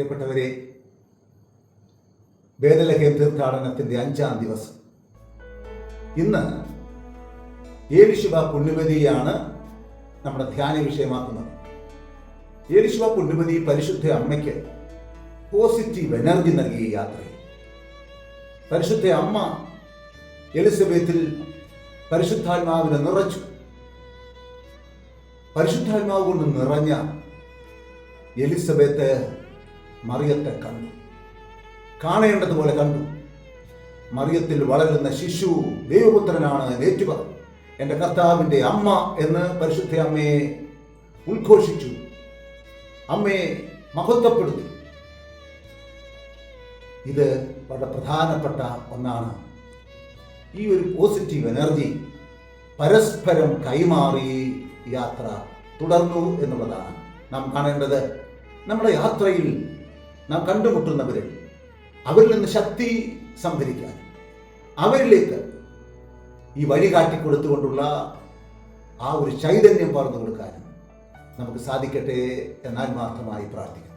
പ്രിയപ്പെട്ടവരെ, ബേദലഹേം തീർത്ഥാടനത്തിൻ്റെ 5-ാം ദിവസം. ഇന്ന് ഏലിശുബ പുണ്യവതിയാണ് നമ്മുടെ ധ്യാന വിഷയമാക്കുന്നത്. ഏലിശുബ പുണ്യവതി പരിശുദ്ധ അമ്മയ്ക്ക് പോസിറ്റീവ് എനർജി നൽകിയ യാത്രയിൽ പരിശുദ്ധ അമ്മ എലിസബത്തിൽ പരിശുദ്ധാത്മാവിനെ നിറച്ചു. പരിശുദ്ധാത്മാവ് കൊണ്ട് നിറഞ്ഞ എലിസബത്ത് മറിയത്തെ കണ്ടു, കാണേണ്ടതുപോലെ കണ്ടു. മറിയത്തിൽ വളരുന്ന ശിശു ദൈവപുത്രനാണ് ഏറ്റുപറഞ്ഞു. എൻ്റെ കർത്താവിൻ്റെ അമ്മ എന്ന് പരിശുദ്ധ അമ്മയെ ഉദ്ഘോഷിച്ചു, അമ്മയെ മഹത്വപ്പെടുത്തി. ഇത് വളരെ പ്രധാനപ്പെട്ട ഒന്നാണ്. ഈ ഒരു പോസിറ്റീവ് എനർജി പരസ്പരം കൈമാറി യാത്ര തുടർന്നു എന്നുള്ളതാണ് നാം കാണേണ്ടത്. നമ്മുടെ യാത്രയിൽ നാം കണ്ടുമുട്ടുന്നവരെ അവരിൽ നിന്ന് ശക്തി സംഭരിക്കാൻ, അവരിലേക്ക് ഈ വഴി കാട്ടിക്കൊടുത്തുകൊണ്ടുള്ള ആ ഒരു ചൈതന്യം പകർന്നു കൊടുക്കാനും നമുക്ക് സാധിക്കട്ടെ എന്ന് ആത്മാർത്ഥമായി പ്രാർത്ഥിക്കുന്നു.